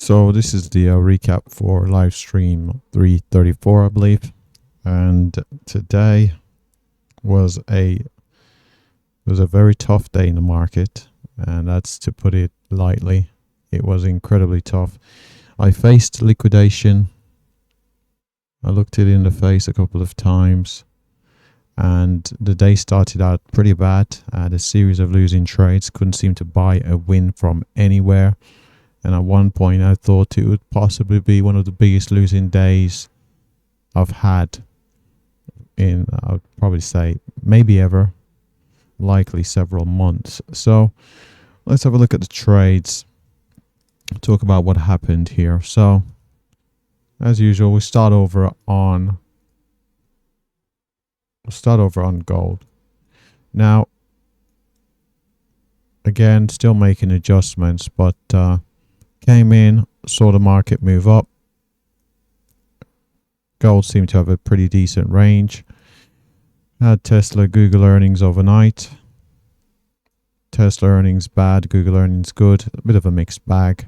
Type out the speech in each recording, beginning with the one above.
So this is the recap for live stream 334, I believe, and today was a very tough day in the market, and that's to put it lightly. It was incredibly tough. I faced liquidation. I looked it in the face a couple of times, and the day started out pretty bad. I had a series of losing trades, couldn't seem to buy a win from anywhere. And at one point, I thought it would possibly be one of the biggest losing days I've had in, I would probably say, maybe ever, likely several months. So let's have a look at the trades, talk about what happened here. So as usual, we start over on gold. Now, again, still making adjustments, but came in, saw the market move up. Gold seemed to have a pretty decent range. Had Tesla, Google earnings overnight. Tesla earnings bad, Google earnings good. A bit of a mixed bag.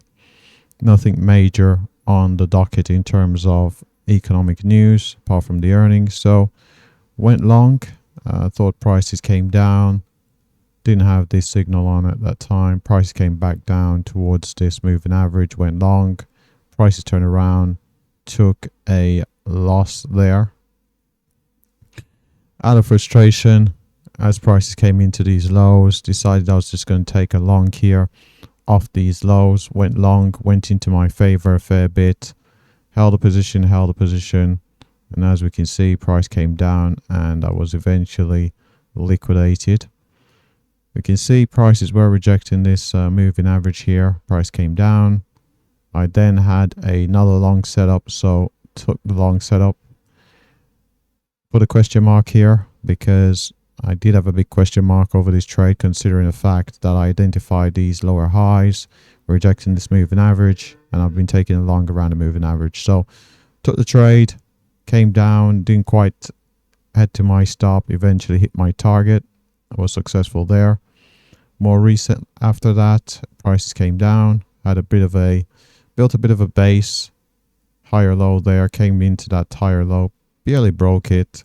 Nothing major on the docket in terms of economic news, apart from the earnings. So went long. Thought prices came down. Didn't have this signal on at that time. Price came back down towards this moving average, went long. Prices turned around, took a loss there. Out of frustration, as prices came into these lows, decided I was just going to take a long here off these lows. Went long, went into my favor a fair bit. Held a position. And as we can see, price came down and I was eventually liquidated. We can see prices were rejecting this moving average here. Price came down. I then had another long setup, so took the long setup. Put a question mark here because I did have a big question mark over this trade, considering the fact that I identified these lower highs, rejecting this moving average, and I've been taking a long around the moving average. So took the trade, came down, didn't quite head to my stop, eventually hit my target. I was successful there. More recent after that, prices came down, built a bit of a base, higher low there, came into that higher low, barely broke it,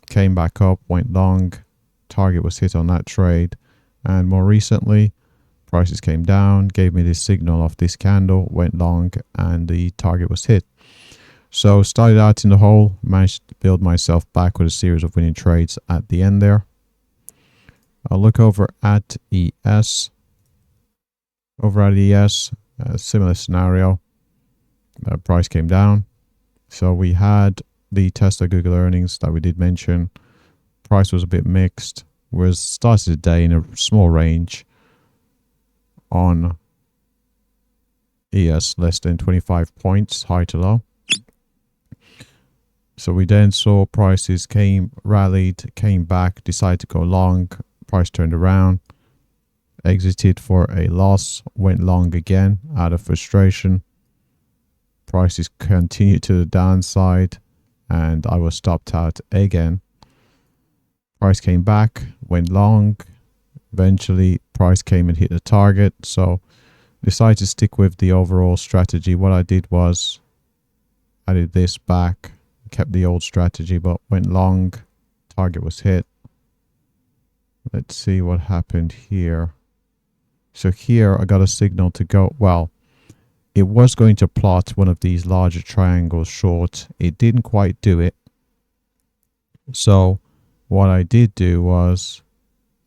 came back up, went long, target was hit on that trade. And more recently, prices came down, gave me this signal off this candle, went long, and the target was hit. So started out in the hole, managed to build myself back with a series of winning trades at the end there. I'll look over at ES. Over at ES, a similar scenario. Price came down. So we had the Tesla Google earnings that we did mention. Price was a bit mixed. Started the day in a small range on ES, less than 25 points, high to low. So we then saw prices rallied, came back, decided to go long. Price turned around, exited for a loss, went long again out of frustration. Prices continued to the downside and I was stopped out again. Price came back, went long. Eventually price came and hit the target. So decided to stick with the overall strategy. What I did was added this back, kept the old strategy, but went long. Target was hit. Let's see what happened here. So here I got a signal to go. Well, it was going to plot one of these larger triangles short. It didn't quite do it. So what I did do was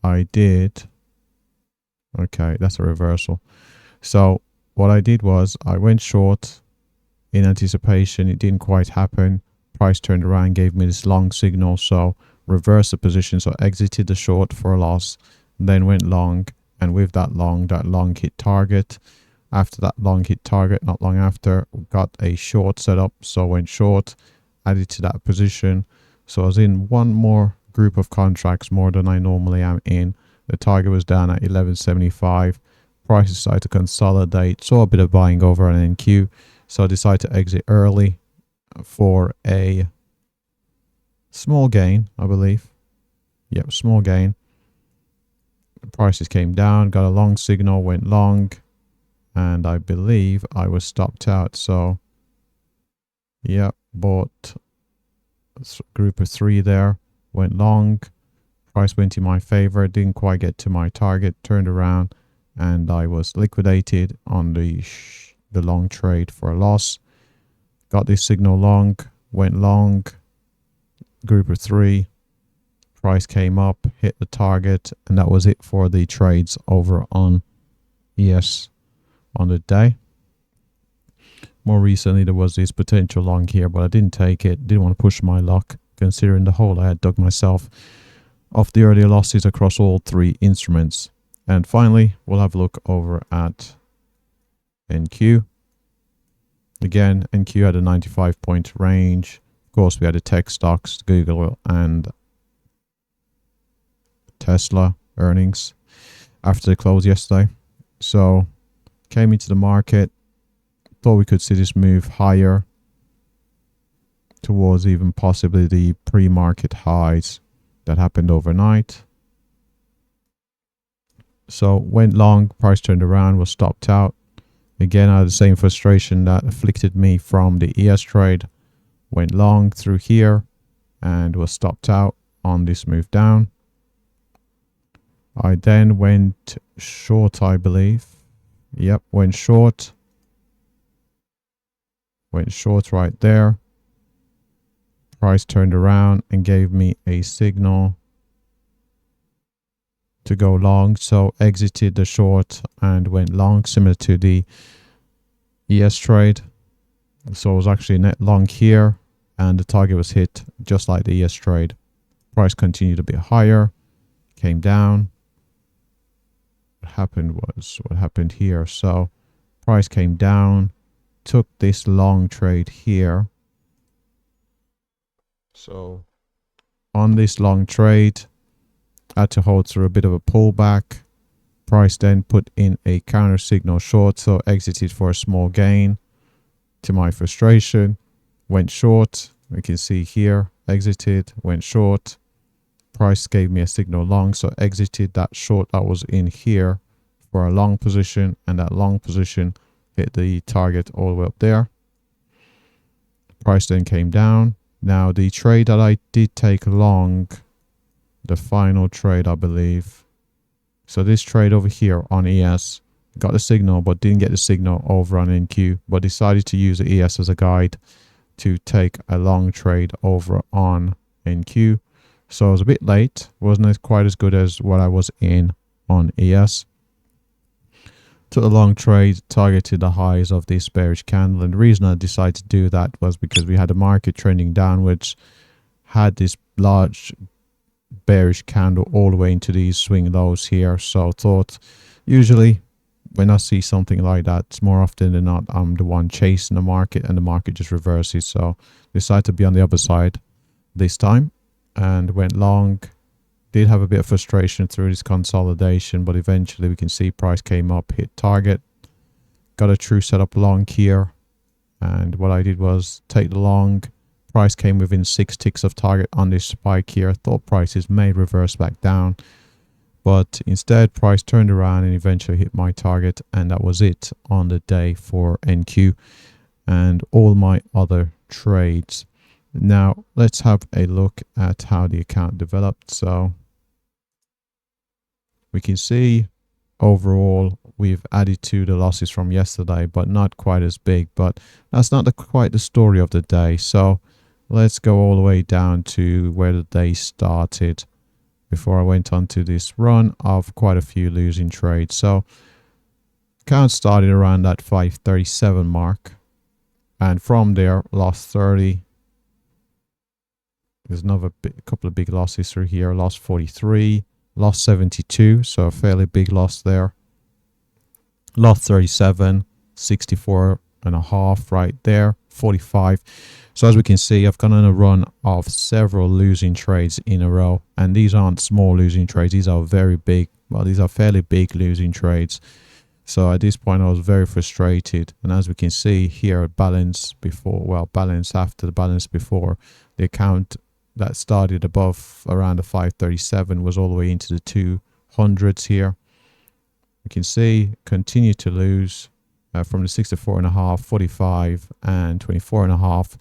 okay, that's a reversal. So what I did was I went short in anticipation. It didn't quite happen. Price turned around, gave me this long signal. So reversed the position, so exited the short for a loss, then went long, and with that long hit target. After that long hit target, not long after, got a short setup, so went short, added to that position. So I was in one more group of contracts more than I normally am in. The target was down at 1175. Price decided to consolidate, saw a bit of buying over on NQ, so I decided to exit early for a small gain, I believe. Yep, small gain. The prices came down, got a long signal, went long, and I believe I was stopped out. So yeah, bought group of 3 there, went long, price went in my favor, didn't quite get to my target, turned around, and I was liquidated on the long trade for a loss. Got this signal long, went long, group of 3, price came up, hit the target, and that was it for the trades over on ES on the day. More recently, there was this potential long here, but I didn't take it. Didn't want to push my luck, considering the hole I had dug myself off the earlier losses across all 3 instruments. And finally, we'll have a look over at NQ. Again, NQ had a 95-point range. Of course, we had the tech stocks, Google and Tesla earnings after the close yesterday. So, came into the market, thought we could see this move higher towards even possibly the pre-market highs that happened overnight. So went long, price turned around, was stopped out. Again, I had the same frustration that afflicted me from the ES trade. Went long through here and was stopped out on this move down. I then went short, I believe. Yep, went short. Went short right there. Price turned around and gave me a signal to go long, so exited the short and went long, similar to the ES trade. So it was actually net long here, and the target was hit just like the ES trade. Price continued a bit higher, came down. What happened here. So price came down, took this long trade here. So on this long trade, had to hold through a bit of a pullback. Price then put in a counter signal short, so exited for a small gain. To my frustration, went short. We can see here, exited, went short. Price gave me a signal long, so exited that short that was in here for a long position, and that long position hit the target all the way up there. Price then came down. Now the trade that I did take long, the final trade, I believe. So this trade over here on ES, got the signal but didn't get the signal over on NQ, but decided to use the ES as a guide to take a long trade over on NQ. So I was a bit late, wasn't quite as good as what I was in on ES. Took a long trade, targeted the highs of this bearish candle, and the reason I decided to do that was because we had the market trending downwards, had this large bearish candle all the way into these swing lows here. So I thought, usually when I see something like that, more often than not, I'm the one chasing the market and the market just reverses. So decided to be on the other side this time and went long. Did have a bit of frustration through this consolidation, but eventually we can see price came up, hit target, got a true setup long here, and what I did was take the long. Price came within 6 ticks of target on this spike here. I thought prices may reverse back down, but instead price turned around and eventually hit my target, and that was it on the day for NQ and all my other trades. Now let's have a look at how the account developed. So we can see overall we've added to the losses from yesterday, but not quite as big. But that's not quite the story of the day. So let's go all the way down to where the day started before I went on to this run of quite a few losing trades. So account started around that 537 mark, and from there lost 30. There's another couple of big losses through here. Lost 43, lost 72, so a fairly big loss there. Lost 37, 64 and a half right there, 45. So as we can see, I've gone on a run of several losing trades in a row, and these aren't small losing trades. These are very big. Well, these are fairly big losing trades. So at this point, I was very frustrated. And as we can see here, balance before, well, balance after the balance before, the account that started above around the 537 was all the way into the 200s here. You can see continue to lose, from the 64.5, 45, and 24.5,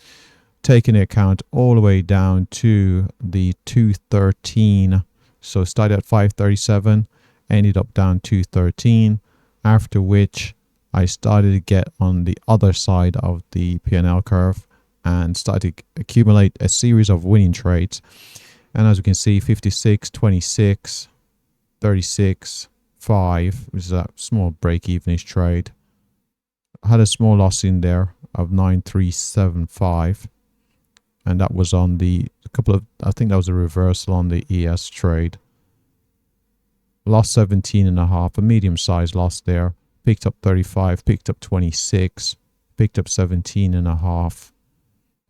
taking the account all the way down to the 213. So started at 537, ended up down 213, after which I started to get on the other side of the P&L curve and started to accumulate a series of winning trades. And as we can see, 56, 26, 36, 5, which is a small break-evenish trade. I had a small loss in there of 9375, and that was on the I think that was a reversal on the ES trade. Lost 17.5, a medium-sized loss there. Picked up 35, picked up 26, picked up 17.5,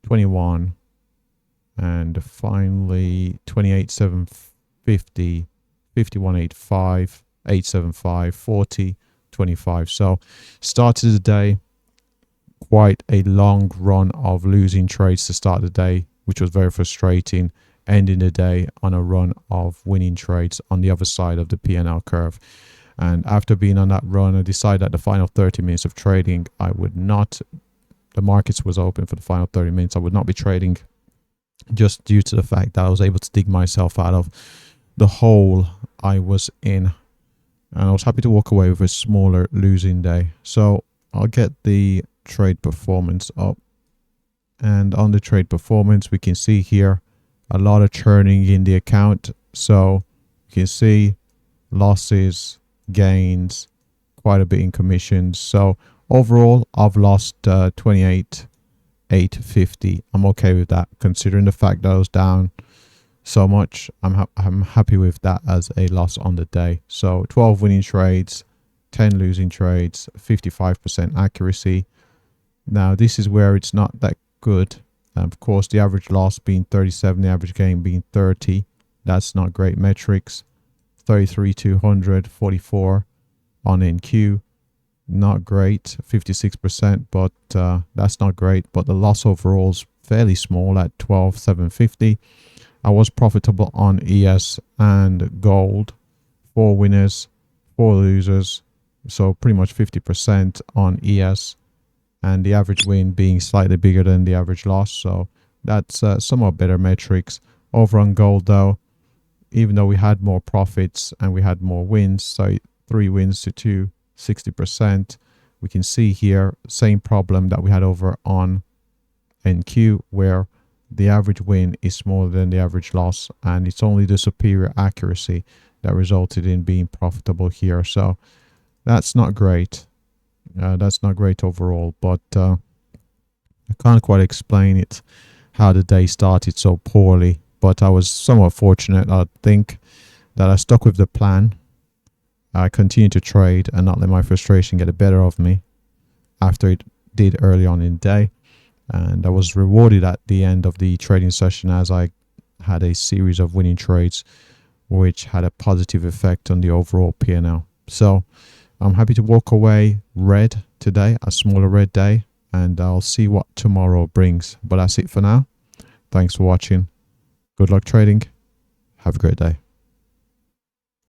21, and finally 28,750, 51.85, 875, 40, 25. So started the day, quite a long run of losing trades to start the day, which was very frustrating, ending the day on a run of winning trades on the other side of the P&L curve. And after being on that run, I decided that the final 30 minutes of trading, I would not, the markets was open for the final 30 minutes, I would not be trading, just due to the fact that I was able to dig myself out of the hole I was in. And I was happy to walk away with a smaller losing day. So I'll get the trade performance up. And on the trade performance, we can see here a lot of churning in the account. So you can see losses, gains, quite a bit in commissions. So overall, I've lost 28,850. I'm okay with that, considering the fact that I was down so much. I'm happy with that as a loss on the day. So 12 winning trades, 10 losing trades, 55% accuracy. Now this is where it's not that good. Of course, the average loss being 37, the average gain being 30. That's not great metrics. 33,200, 44 on NQ. Not great, 56%, but that's not great. But the loss overall is fairly small at 12,750. I was profitable on ES and gold. 4 winners, 4 losers. So pretty much 50% on ES. And the average win being slightly bigger than the average loss. So that's somewhat better metrics. Over on gold though, even though we had more profits and we had more wins, so 3 wins to 2, 60%, we can see here same problem that we had over on NQ, where the average win is smaller than the average loss, and it's only the superior accuracy that resulted in being profitable here. So that's not great. That's not great overall, but I can't quite explain it, how the day started so poorly. But I was somewhat fortunate, I think, that I stuck with the plan. I continued to trade and not let my frustration get the better of me after it did early on in the day. And I was rewarded at the end of the trading session as I had a series of winning trades, which had a positive effect on the overall P&L. So I'm happy to walk away red today, a smaller red day, and I'll see what tomorrow brings. But that's it for now. Thanks for watching. Good luck trading. Have a great day.